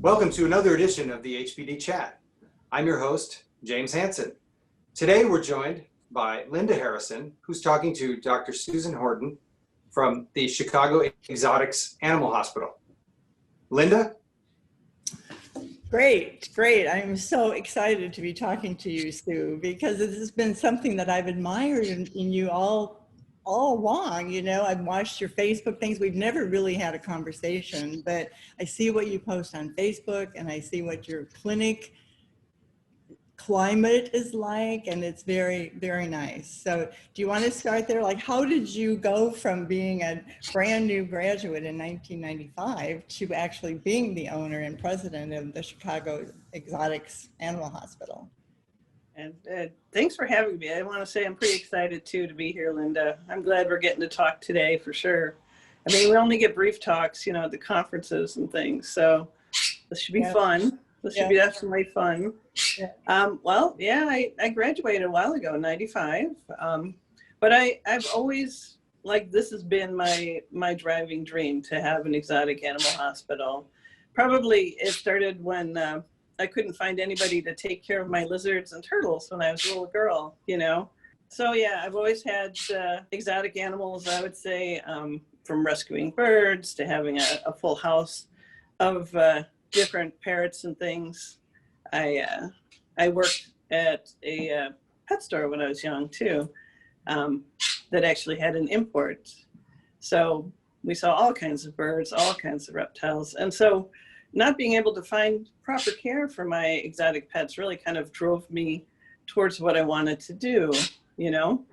Welcome to another edition of the HBD Chat. I'm your host, James Hansen. Today we're joined by Linda Harrison, who's talking to Dr. Susan Horton from the Chicago Exotics Animal Hospital. Linda? Great. I'm so excited to be talking to you, Sue, because this has been something that I've admired in you all along. You know, I've watched your Facebook things. We've never really had a conversation, but I see what you post on Facebook and I see what your clinic climate is like, and it's very, very nice. So do you want to start there? Like, how did you go from being a brand new graduate in 1995 to actually being the owner and president of the Chicago Exotics Animal Hospital? And thanks for having me. I want to say I'm pretty excited too to be here, Linda. I'm glad we're getting to talk today for sure. I mean, we only get brief talks, you know, at the conferences and things. So this should be fun. This should be definitely fun. I graduated a while ago, 95. But I've always, like, this has been my driving dream to have an exotic animal hospital. Probably it started when I couldn't find anybody to take care of my lizards and turtles when I was a little girl, you know? So yeah, I've always had exotic animals, I would say, from rescuing birds to having a full house of different parrots and things. I worked at a pet store when I was young too, that actually had an import. So we saw all kinds of birds, all kinds of reptiles. And so not being able to find proper care for my exotic pets really kind of drove me towards what I wanted to do, you know.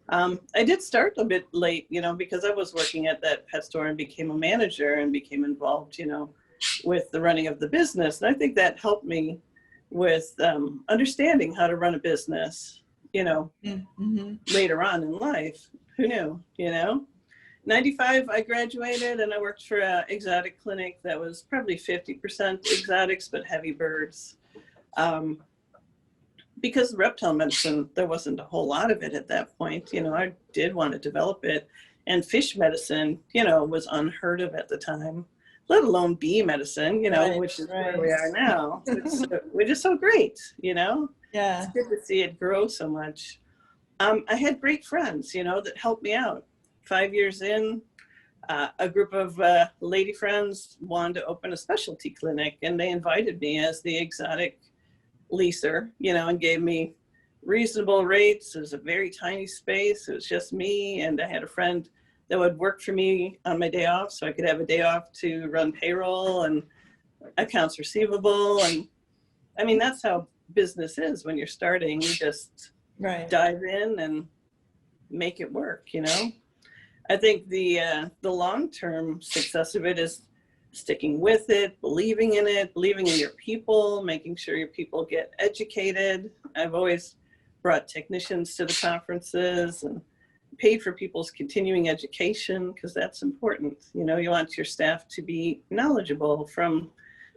I did start a bit late, you know, because I was working at that pet store and became a manager and became involved, you know, with the running of the business. And I think that helped me with understanding how to run a business, you know, later on in life. Who knew, you know? 95, I graduated and I worked for an exotic clinic that was probably 50% exotics, but heavy birds. Because reptile medicine, there wasn't a whole lot of it at that point. You know, I did want to develop it. And fish medicine, you know, was unheard of at the time, let alone bee medicine, you know, which is where we are now. Which is so great, you know? Yeah. It's good to see it grow so much. I had great friends, you know, that helped me out. 5 years in, a group of lady friends wanted to open a specialty clinic, and they invited me as the exotic leaser, you know, and gave me reasonable rates. It was a very tiny space. It was just me, and I had a friend that would work for me on my day off, so I could have a day off to run payroll and accounts receivable. And I mean, that's how business is when you're starting. You just dive in and make it work, you know? I think the long-term success of it is sticking with it, believing in your people, making sure your people get educated. I've always brought technicians to the conferences and paid for people's continuing education, because that's important. You know, you want your staff to be knowledgeable from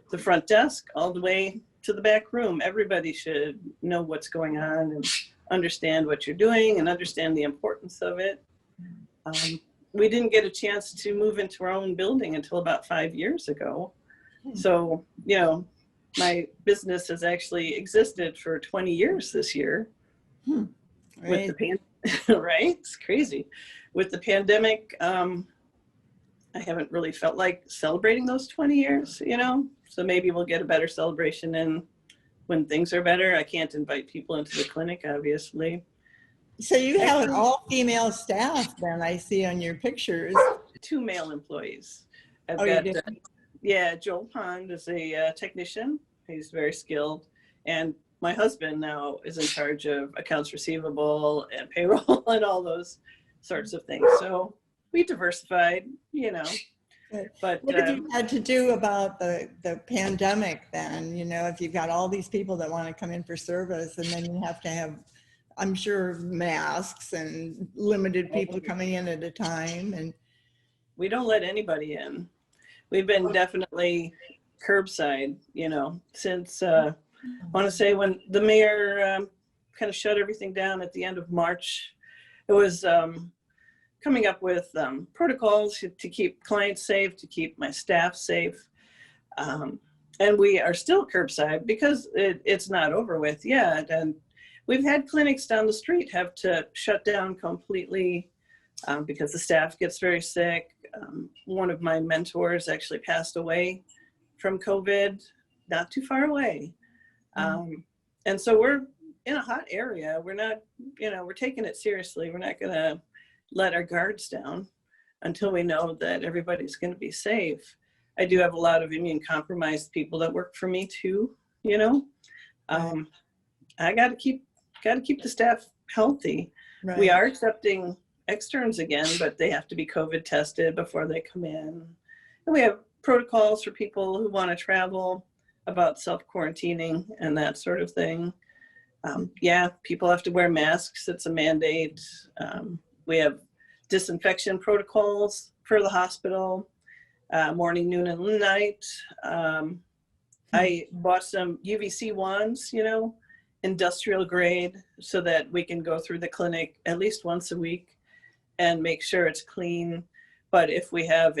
the front desk all the way to the back room. Everybody should know what's going on and understand what you're doing and understand the importance of it. We didn't get a chance to move into our own building until about 5 years ago. So, you know, my business has actually existed for 20 years this year. With the right? It's crazy. With the pandemic, I haven't really felt like celebrating those 20 years, you know? So maybe we'll get a better celebration in when things are better. I can't invite people into the clinic, obviously. So you have an all-female staff then, I see on your pictures. 2 male employees. I've got, Joel Pond is a technician. He's very skilled. And my husband now is in charge of accounts receivable and payroll and all those sorts of things. So we diversified, you know. But what have you had to do about the pandemic then? You know, if you've got all these people that want to come in for service, and then you have to have, I'm sure, masks and limited people coming in at a time. And we don't let anybody in. We've been definitely curbside, you know, since I want to say when the mayor kind of shut everything down at the end of March. It was coming up with protocols to keep clients safe, to keep my staff safe. And we are still curbside because it's not over with yet. And we've had clinics down the street have to shut down completely because the staff gets very sick. One of my mentors actually passed away from COVID, not too far away. And so we're in a hot area. We're not, we're taking it seriously. We're not going to let our guards down until we know that everybody's going to be safe. I do have a lot of immune compromised people that work for me too, I got to keep the staff healthy. Right. We are accepting externs again, but they have to be COVID tested before they come in. And we have protocols for people who want to travel about self-quarantining and that sort of thing. People have to wear masks. It's a mandate. We have disinfection protocols for the hospital. Morning, noon, and night. I bought some UVC wands, industrial grade, so that we can go through the clinic at least once a week and make sure it's clean. But if we have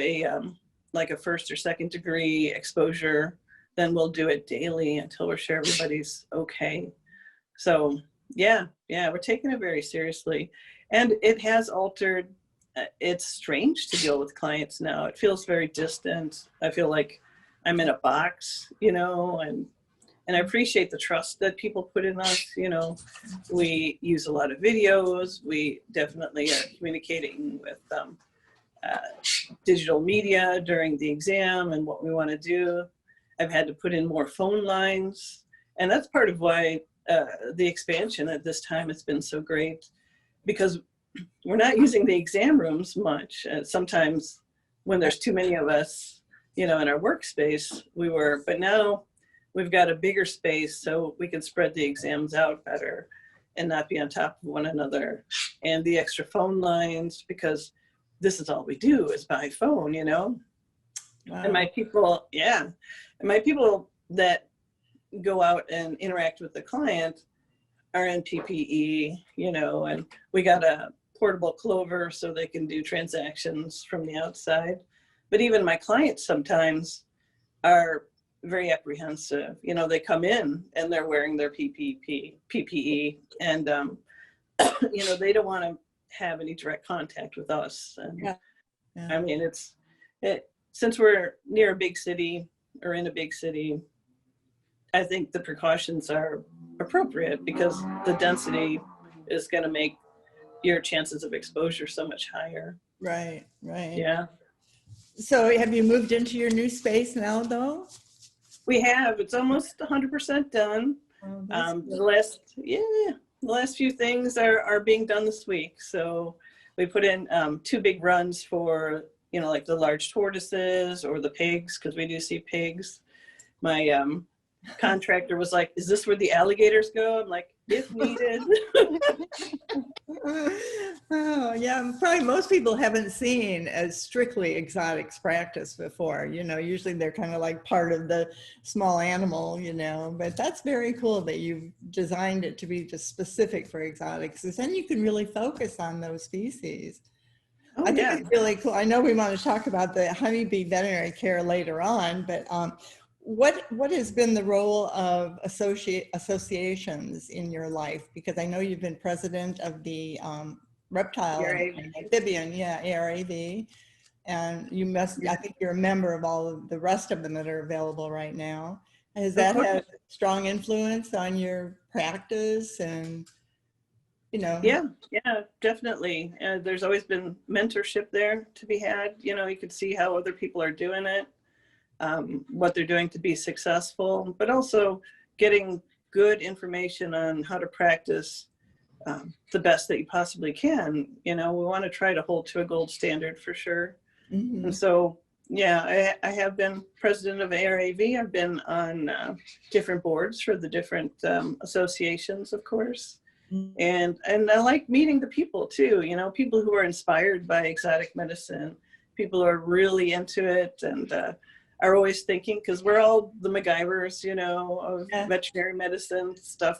like a first or second degree exposure, then we'll do it daily until we're sure everybody's okay. So we're taking it very seriously. And it has altered. It's strange to deal with clients now. It feels very distant. I feel like I'm in a box, and I appreciate the trust that people put in us. We use a lot of videos. We definitely are communicating with digital media during the exam and what we want to do. I've had to put in more phone lines, and that's part of why the expansion at this time has been so great, because we're not using the exam rooms much. Sometimes when there's too many of us, in our workspace, but now we've got a bigger space so we can spread the exams out better and not be on top of one another. And the extra phone lines, because this is all we do is by phone, Wow. And my people that go out and interact with the client are in PPE, and we got a portable clover so they can do transactions from the outside. But even my clients sometimes are very apprehensive. They come in and they're wearing their PPE, and they don't want to have any direct contact with us. And I mean, since we're near a big city or in a big city, I think the precautions are appropriate because the density is going to make your chances of exposure so much higher. Right. Yeah. So have you moved into your new space now, though? We have. It's almost 100% done. The last few things are being done this week. So we put in 2 big runs for, like the large tortoises or the pigs, because we do see pigs. My contractor was like, "Is this where the alligators go?" I'm like, "If needed." Oh yeah, probably most people haven't seen as strictly exotics practice before. Usually they're kind of like part of the small animal, but that's very cool that you've designed it to be just specific for exotics, because then you can really focus on those species. I think it's really cool. I know we want to talk about the honeybee veterinary care later on, but what has been the role of associations in your life? Because I know you've been president of the reptile amphibian, ARAV, and I think you're a member of all of the rest of them that are available right now. Has that had strong influence on your practice and, Yeah, definitely. There's always been mentorship there to be had. You can see how other people are doing it. What they're doing to be successful, but also getting good information on how to practice the best that you possibly can. We want to try to hold to a gold standard for sure. Mm-hmm. And so, I have been president of ARAV. I've been on different boards for the different associations, of course. Mm-hmm. And I like meeting the people too, people who are inspired by exotic medicine, people who are really into it and are always thinking, because we're all the MacGyvers, of veterinary medicine. Stuff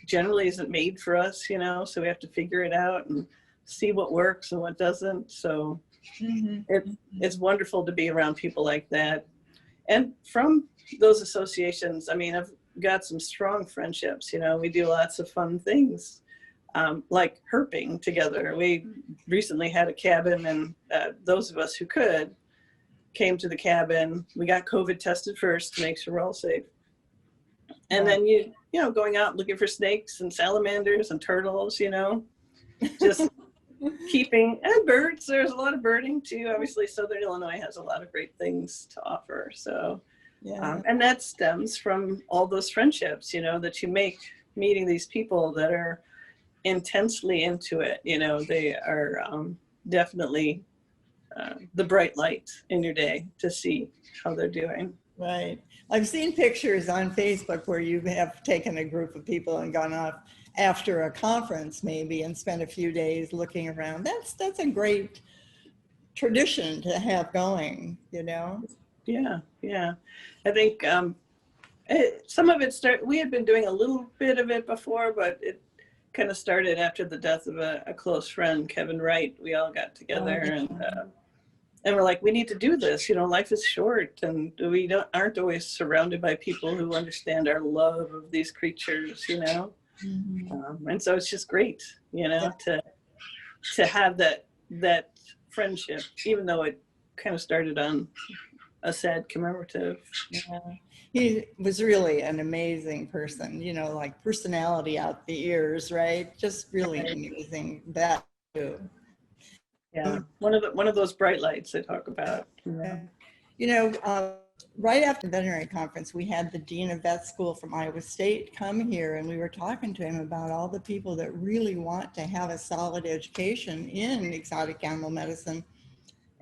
generally isn't made for us, so we have to figure it out and see what works and what doesn't. So it's wonderful to be around people like that. And from those associations, I mean, I've got some strong friendships. You know, we do lots of fun things, like herping together. We recently had a cabin, and those of us who could came to the cabin. We got COVID tested first to make sure we're all safe. And then you know, going out looking for snakes and salamanders and turtles, you know, just keeping, and birds. There's a lot of birding too. Obviously, Southern Illinois has a lot of great things to offer. So, and that stems from all those friendships, you know, that you make meeting these people that are intensely into it. You know, they are definitely the bright light in your day to see how they're doing. Right. I've seen pictures on Facebook where you have taken a group of people and gone off after a conference maybe and spent a few days looking around. That's a great tradition to have going, you know? Yeah, yeah. I think some of it we had been doing a little bit of it before, but it kind of started after the death of a close friend, Kevin Wright. We all got together and we're like, we need to do this. You know, life is short, and we aren't always surrounded by people who understand our love of these creatures, you know? And so it's just great, you know, to have that friendship, even though it kind of started on a sad commemorative. Yeah. He was really an amazing person, you know, like personality out the ears, right? Just really amazing. That too. Yeah, one of those bright lights I talk about. Yeah. You know, right after the veterinary conference, we had the dean of vet school from Iowa State come here, and we were talking to him about all the people that really want to have a solid education in exotic animal medicine.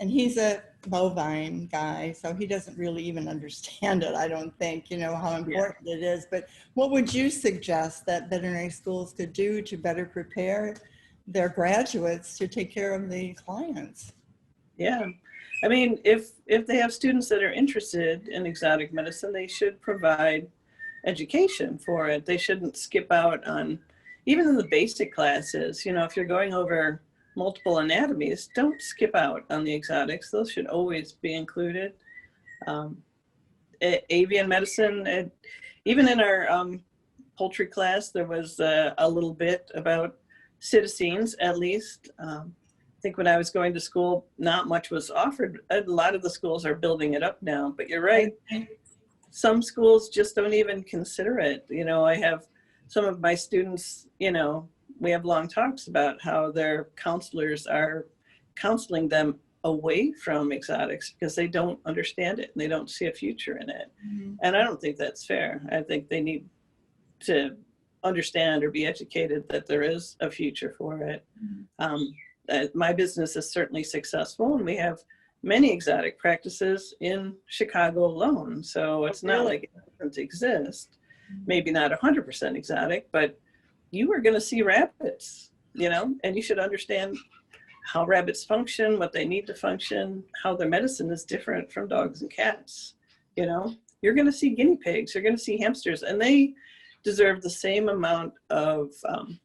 And he's a bovine guy, so he doesn't really even understand it, I don't think, you know, how important it is. But what would you suggest that veterinary schools could do to better prepare their graduates to take care of the clients? Yeah, I mean, if they have students that are interested in exotic medicine, they should provide education for it. They shouldn't skip out on, even in the basic classes, you know, if you're going over multiple anatomies, don't skip out on the exotics. Those should always be included. Avian medicine, even in our poultry class, there was a little bit about citizens, at least. I think when I was going to school, not much was offered. A lot of the schools are building it up now, but you're right. Some schools just don't even consider it. You know, I have some of my students, you know, we have long talks about how their counselors are counseling them away from exotics because they don't understand it and they don't see a future in it. And I don't think that's fair. I think they need to understand or be educated that there is a future for it. My business is certainly successful, and we have many exotic practices in Chicago alone. So it's not like it doesn't exist. Maybe not 100% exotic, but you are going to see rabbits, you know, and you should understand how rabbits function, what they need to function, how their medicine is different from dogs and cats. You know, you're going to see guinea pigs, you're going to see hamsters, and they deserve the same amount of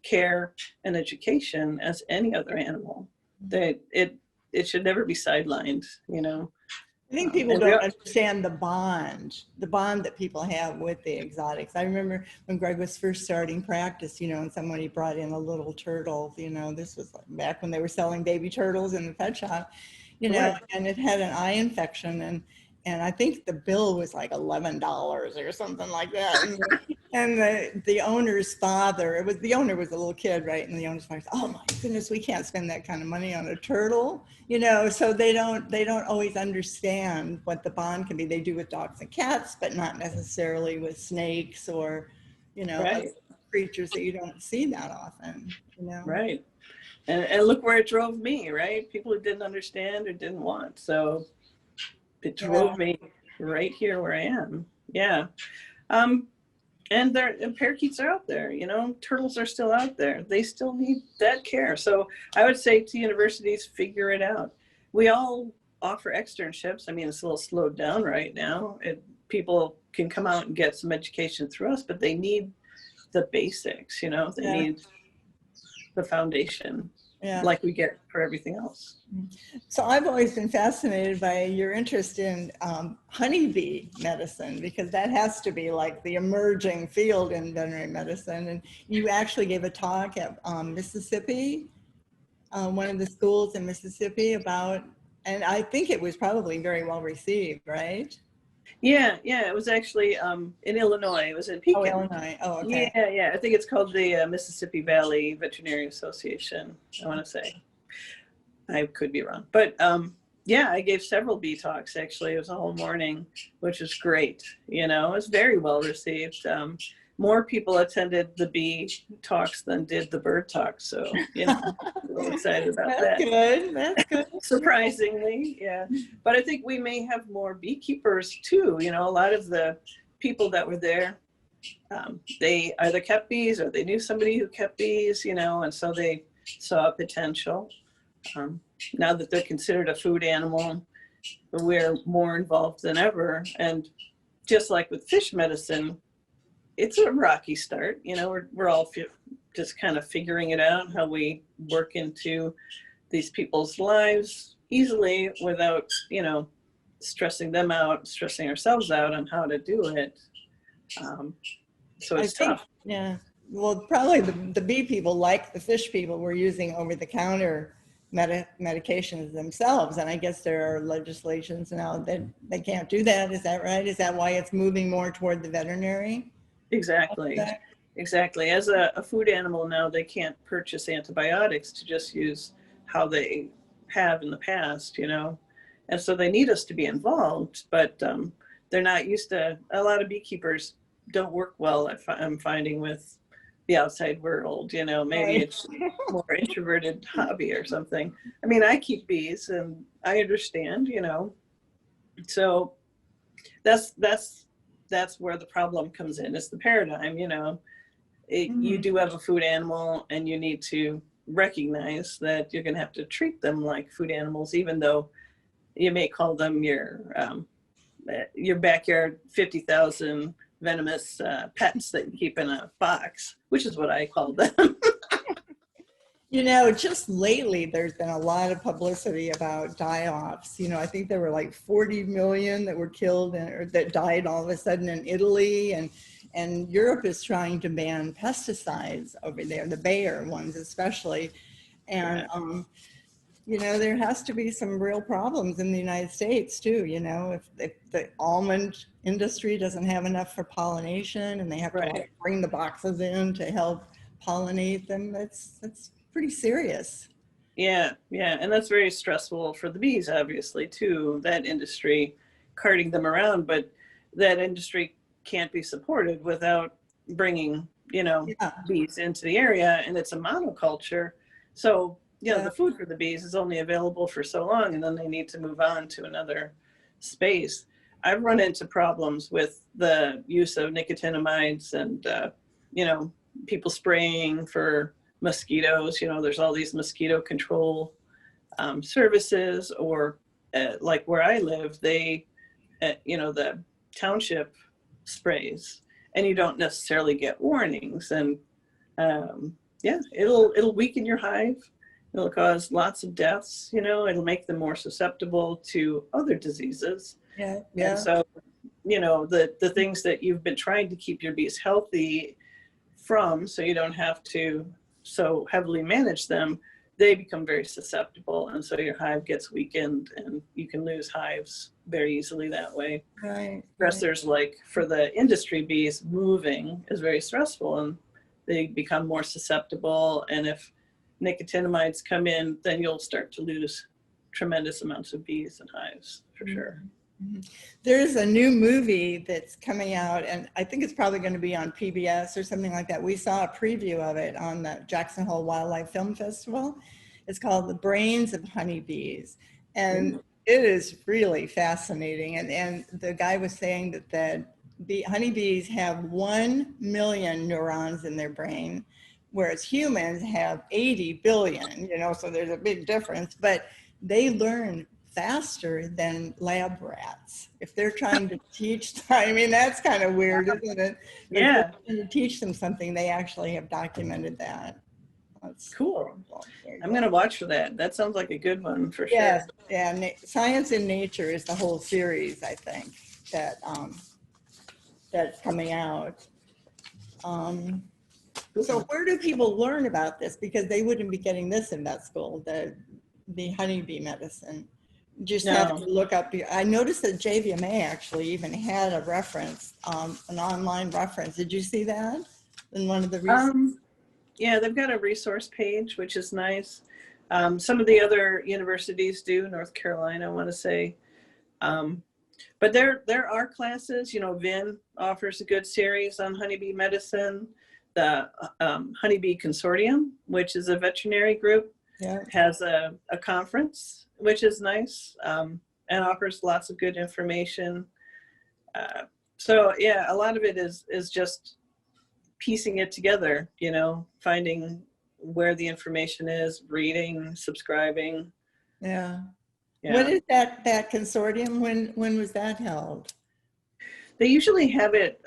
care and education as any other animal. It should never be sidelined, you know. I think people don't understand the bond that people have with the exotics. I remember when Greg was first starting practice, you know, and somebody brought in a little turtle, you know, this was like back when they were selling baby turtles in the pet shop, you know, and it had an eye infection, and I think the bill was like $11 or something like that. And the owner's father, the owner was a little kid, right? And the owner's father said, "Oh my goodness, we can't spend that kind of money on a turtle," you know. So they don't always understand what the bond can be. They do with dogs and cats, but not necessarily with snakes or, you know, other creatures that you don't see that often, you know. Right. And look where it drove me, right? People who didn't understand or didn't want. So it drove me right here where I am. Yeah. And parakeets are out there, you know, turtles are still out there. They still need that care. So I would say to universities, figure it out. We all offer externships. I mean, it's a little slowed down right now. People can come out and get some education through us, but they need the basics, you know, they need the foundation, Yeah. like we get for everything else. So I've always been fascinated by your interest in honeybee medicine, because that has to be like the emerging field in veterinary medicine. And you actually gave a talk at Mississippi, one of the schools in Mississippi about, and I think it was probably very well received, right? Yeah, it was actually in Illinois. It was in Oh, Pekin. Illinois. Oh, okay. Yeah. I think it's called the Mississippi Valley Veterinary Association, I want to say. I could be wrong. But yeah, I gave several bee talks, actually. It was a whole morning, which was great. You know, it was very well received. More people attended the bee talks than did the bird talks. So, you know, I'm really excited about that. That's good. That's good. Surprisingly, yeah. But I think we may have more beekeepers too. You know, a lot of the people that were there, they either kept bees or they knew somebody who kept bees, you know, and so they saw a potential. Now that they're considered a food animal, we're more involved than ever. And just like with fish medicine, it's a rocky start. You know, we're all just kind of figuring it out, how we work into these people's lives easily without, you know, stressing them out, stressing ourselves out on how to do it. So it's tough. Yeah. Well, probably the bee people, like the fish people, were using over-the-counter medications themselves. And I guess there are legislations now that they can't do that. Is that right? Is that why it's moving more toward the veterinary? Exactly. As a food animal now, they can't purchase antibiotics to just use how they have in the past, you know. And so they need us to be involved, but they're not used to, a lot of beekeepers don't work well, I'm finding, with the outside world, you know. Maybe Right. it's more introverted hobby or something. I mean, I keep bees and I understand, you know. So that's where the problem comes in. It's the paradigm, you know. You do have a food animal and you need to recognize that you're going to have to treat them like food animals, even though you may call them your backyard 50,000 venomous pets that you keep in a box, which is what I call them. You know, just lately, there's been a lot of publicity about die-offs. You know, I think there were like 40 million that were killed or that died all of a sudden in Italy, and Europe is trying to ban pesticides over there, the Bayer ones especially. And, you know, there has to be some real problems in the United States too. You know, if the almond industry doesn't have enough for pollination and they have to like bring the boxes in to help pollinate them, that's pretty serious. Yeah, and that's very stressful for the bees, obviously, too, that industry carting them around, but that industry can't be supported without bringing, you know, bees into the area, and it's a monoculture. So, you know, the food for the bees is only available for so long, and then they need to move on to another space. I've run into problems with the use of nicotinamides and, you know, people spraying for mosquitoes. You know, there's all these mosquito control services, or like where I live, they, you know, the township sprays, and you don't necessarily get warnings. And it'll weaken your hive. It'll cause lots of deaths. You know, it'll make them more susceptible to other diseases. And so, you know, the things that you've been trying to keep your bees healthy from, so you don't have to so heavily manage them, they become very susceptible, and so your hive gets weakened, and you can lose hives very easily that way. Stressors like for the industry bees, moving is very stressful, and they become more susceptible. And if nicotinamides come in, then you'll start to lose tremendous amounts of bees and hives, for sure. There's a new movie that's coming out, and I think it's probably going to be on PBS or something like that. We saw a preview of it on the Jackson Hole Wildlife Film Festival. It's called The Brains of Honeybees, and it is really fascinating. And the guy was saying that the honeybees have 1 million neurons in their brain, whereas humans have 80 billion, you know, so there's a big difference, but they learn faster than lab rats. If they're trying to teach, I mean, that's kind of weird, isn't it? If they're trying to teach them something, they actually have documented that. That's Cool. very I'm cool. going to watch for that. That sounds like a good one for sure. Yes, yeah, Science in Nature is the whole series, I think, that that's coming out. So where do people learn about this? Because they wouldn't be getting this in vet school, the honeybee medicine. You just have to look up. I noticed that JVMA actually even had a reference, an online reference. Did you see that in one of the resources? Yeah, they've got a resource page, which is nice. Some of the other universities do, North Carolina, I want to say. But there are classes, VIN offers a good series on honeybee medicine. The Honeybee Consortium, which is a veterinary group, has a conference, which is nice, and offers lots of good information. So yeah, a lot of it is just piecing it together, finding where the information is, reading, subscribing. Yeah. Yeah. What is that consortium? When was that held? They usually have it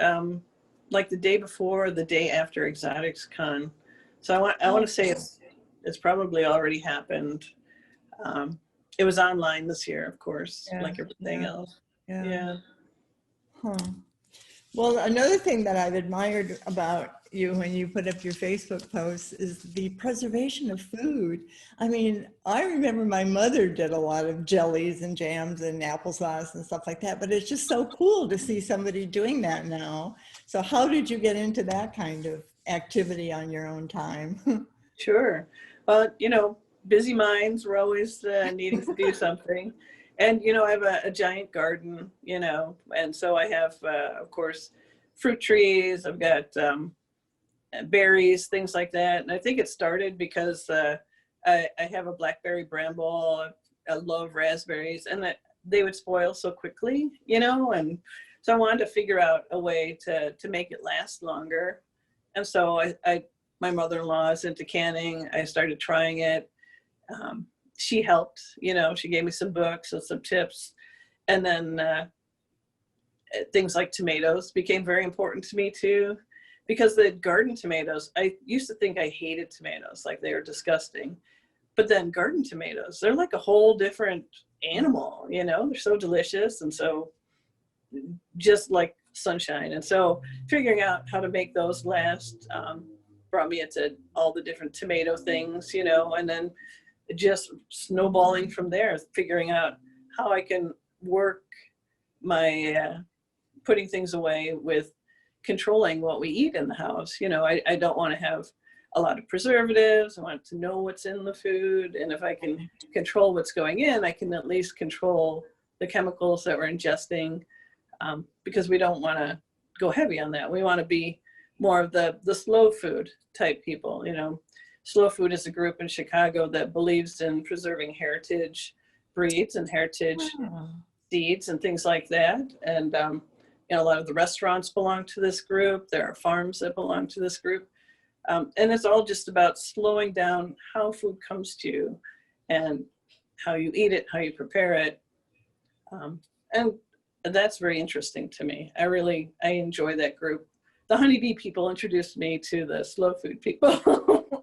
like the day before or the day after Exotics Con. So I want to say it's probably already happened. It was online this year, of course, like everything else. Yeah. Huh. Well, another thing that I've admired about you when you put up your Facebook posts is the preservation of food. I mean, I remember my mother did a lot of jellies and jams and applesauce and stuff like that, but it's just so cool to see somebody doing that now. So how did you get into that kind of activity on your own time? Sure. Well, busy minds were always needing to do something. And, I have a giant garden, and so I have, of course, fruit trees. I've got berries, things like that. And I think it started because I have a blackberry bramble. I love raspberries, and that they would spoil so quickly, and so I wanted to figure out a way to make it last longer. And so my mother-in-law is into canning. I started trying it. She helped, she gave me some books and some tips. And then things like tomatoes became very important to me too, because the garden tomatoes, I used to think I hated tomatoes, like they were disgusting. But then garden tomatoes, they're like a whole different animal, they're so delicious and so just like sunshine. And so figuring out how to make those last brought me into all the different tomato things, and then just snowballing from there, figuring out how I can work my putting things away with controlling what we eat in the house. I don't want to have a lot of preservatives. I want to know what's in the food. And if I can control what's going in, I can at least control the chemicals that we're ingesting, because we don't want to go heavy on that. We want to be more of the slow food type people, Slow Food is a group in Chicago that believes in preserving heritage breeds and heritage seeds and things like that. And, a lot of the restaurants belong to this group. There are farms that belong to this group. And it's all just about slowing down how food comes to you and how you eat it, how you prepare it. And that's very interesting to me. I enjoy that group. The honeybee people introduced me to the slow food people.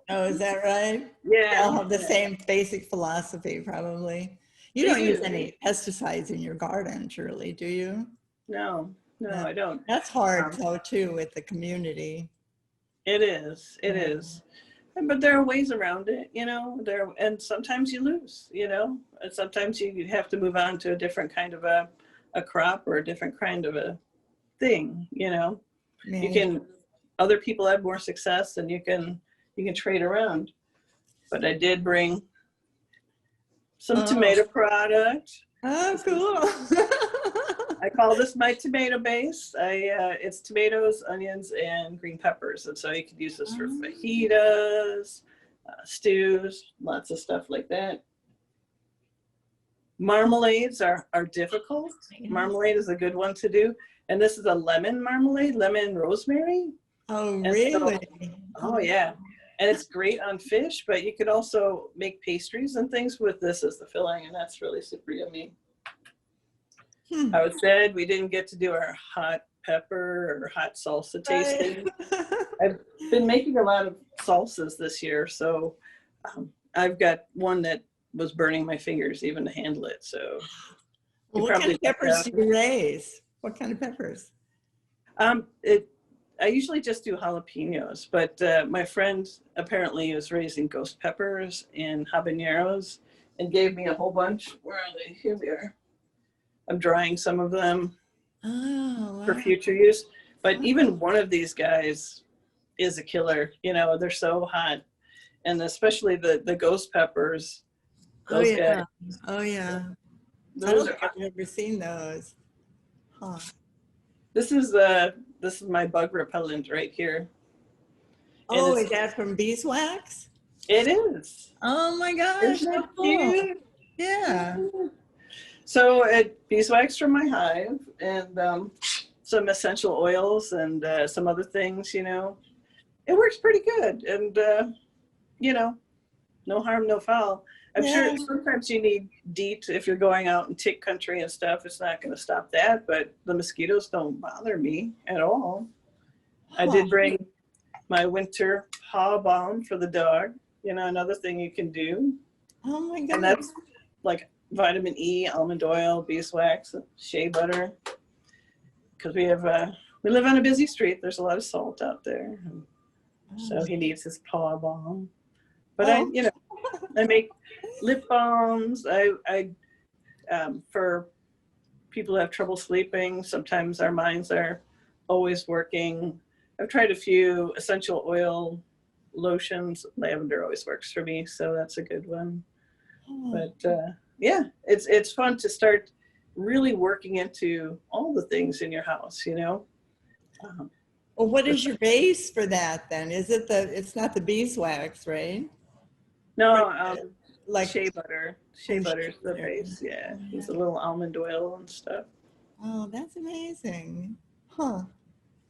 Oh, is that right? Yeah. They all have the same basic philosophy, probably. You don't use any pesticides in your garden, surely, do you? No, I don't. That's hard, though, too, with the community. It is. But there are ways around it, and sometimes you lose, and sometimes you have to move on to a different kind of a crop or a different kind of a thing, other people have more success and you can trade around. But I did bring some tomato product. Oh, cool. I call this my tomato base. It's tomatoes, onions, and green peppers. And so you could use this for fajitas, stews, lots of stuff like that. Marmalades are difficult. Marmalade is a good one to do. And this is a lemon marmalade, lemon rosemary. Oh, really? Oh, yeah. And it's great on fish, but you could also make pastries and things with this as the filling, and that's really super yummy. I was sad we didn't get to do our hot pepper or hot salsa tasting. I've been making a lot of salsas this year, so I've got one that was burning my fingers even to handle it. So Well, what kind of peppers do you raise? What kind of peppers? I usually just do jalapenos, but my friend apparently is raising ghost peppers and habaneros and gave me a whole bunch. Where are they? Here we are. I'm drying some of them for future use. But even one of these guys is a killer. You know, they're so hot. And especially the ghost peppers. Those guys. Oh, yeah. I Those don't think I've ever seen those. Huh. This is my bug repellent right here. Oh, is that from beeswax? It is. Oh my gosh, Isn't so that cool. cute? Yeah. So beeswax from my hive and some essential oils and some other things, you know. It works pretty good and, you know, no harm, no foul. I'm sure sometimes you need DEET if you're going out in tick country and stuff. It's not going to stop that, but the mosquitoes don't bother me at all. I did bring my winter paw balm for the dog, you know, another thing you can do. Oh my goodness. And that's like vitamin E, almond oil, beeswax, shea butter. Because we live on a busy street. There's a lot of salt out there. So he needs his paw balm. But I make lip balms. I for people who have trouble sleeping, sometimes our minds are always working. I've tried a few essential oil lotions. Lavender always works for me, so that's a good one. But yeah, it's fun to start really working into all the things in your house, you know. Well, what is your base for that then? Is it it's not the beeswax, right? No, like shea butter. Shea butter's the base, yeah. There's a little almond oil and stuff. Oh, that's amazing. Huh.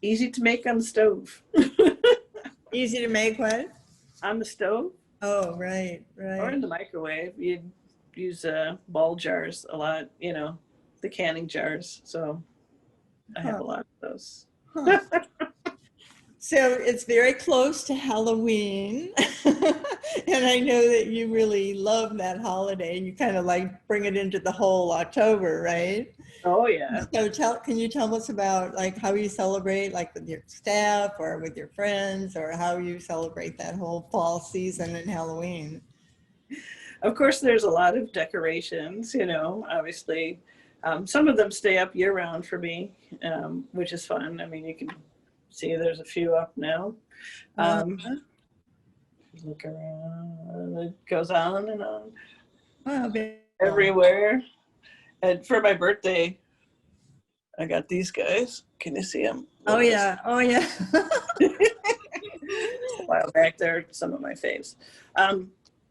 Easy to make on the stove. Easy to make what? On the stove. Oh, right. Or in the microwave. You'd use ball jars a lot, you know, the canning jars. So I have a lot of those. Huh. So it's very close to Halloween. And I know that you really love that holiday and you kind of like bring it into the whole October, right? Oh yeah. So can you tell us about like how you celebrate, like with your staff or with your friends, or how you celebrate that whole fall season and Halloween? Of course, there's a lot of decorations, you know, obviously. Some of them stay up year round for me, which is fun. I mean, you can see there's a few up now. Look around, it goes on and on. Wow, everywhere. And for my birthday, I got these guys. Can you see them? Oh yeah, oh yeah. A while back, there, some of my faves.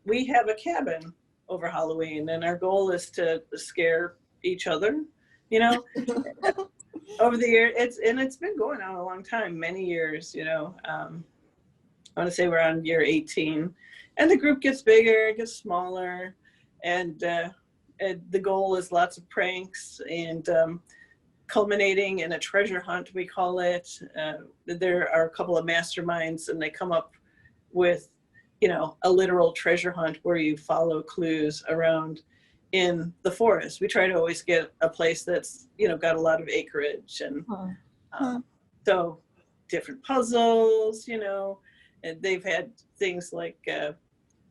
We have a cabin over Halloween, and our goal is to scare each other, you know. Over the year, it's been going on a long time, many years, you know. I want to say we're on year 18, and the group gets bigger, it gets smaller, and the goal is lots of pranks and culminating in a treasure hunt, we call it. There are a couple of masterminds, and they come up with, you know, a literal treasure hunt where you follow clues around in the forest. We try to always get a place that's, you know, got a lot of acreage, and so different puzzles, you know, and they've had things like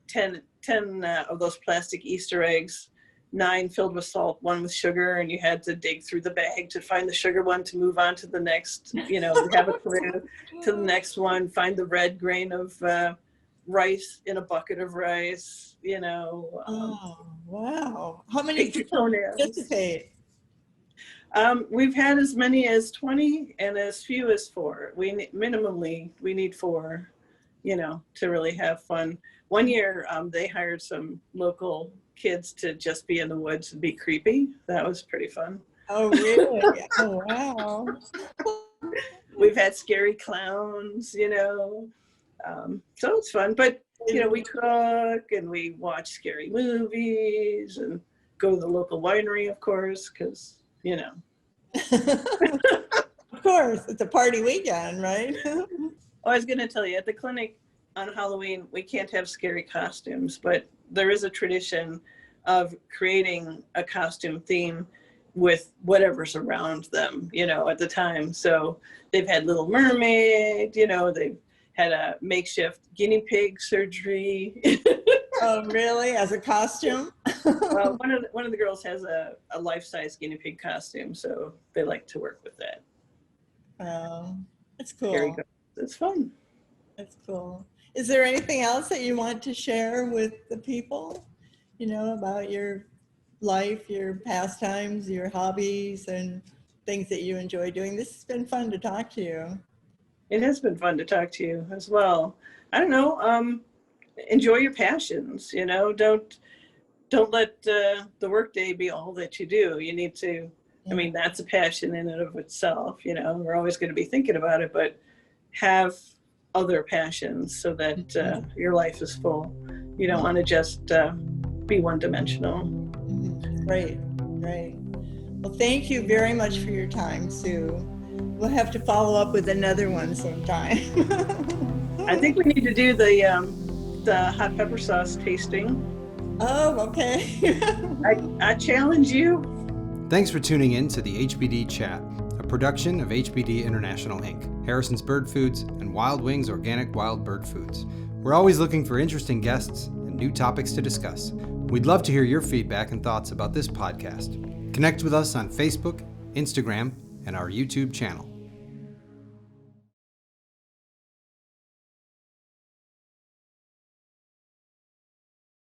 10 of those plastic Easter eggs, 9 filled with salt, 1 with sugar, and you had to dig through the bag to find the sugar one to move on to the next, you know, have a clue to the next one, find the red grain of rice in a bucket of rice, you know. Oh, wow. How many people participate? We've had as many as 20 and as few as 4. Minimally, we need 4, you know, to really have fun. One year, they hired some local kids to just be in the woods and be creepy. That was pretty fun. Oh, really? Oh, wow. We've had scary clowns, you know. So it's fun. But, you know, we cook and we watch scary movies and go to the local winery, of course, because, you know. Of course, it's a party weekend, right? Oh, I was going to tell you, at the clinic on Halloween, we can't have scary costumes, but there is a tradition of creating a costume theme with whatever's around them, at the time. So they've had Little Mermaid, they've had a makeshift guinea pig surgery. Oh, really? As a costume? One of the girls has a life-size guinea pig costume, so they like to work with that. That's cool. Very good. It's fun. That's cool. Is there anything else that you want to share with the people, about your life, your pastimes, your hobbies, and things that you enjoy doing? This has been fun to talk to you. It has been fun to talk to you as well. I don't know. Enjoy your passions. Don't let the workday be all that you do. You need to. I mean, that's a passion in and of itself. We're always going to be thinking about it, but have other passions so that your life is full. You don't want to just be one-dimensional. Great. Well, thank you very much for your time, Sue. We'll have to follow up with another one sometime. I think we need to do the hot pepper sauce tasting. Oh, okay. I challenge you. Thanks for tuning in to the HBD Chat, a production of HBD International Inc., Harrison's Bird Foods, and Wild Wings Organic Wild Bird Foods. We're always looking for interesting guests and new topics to discuss. We'd love to hear your feedback and thoughts about this podcast. Connect with us on Facebook, Instagram, and our YouTube channel.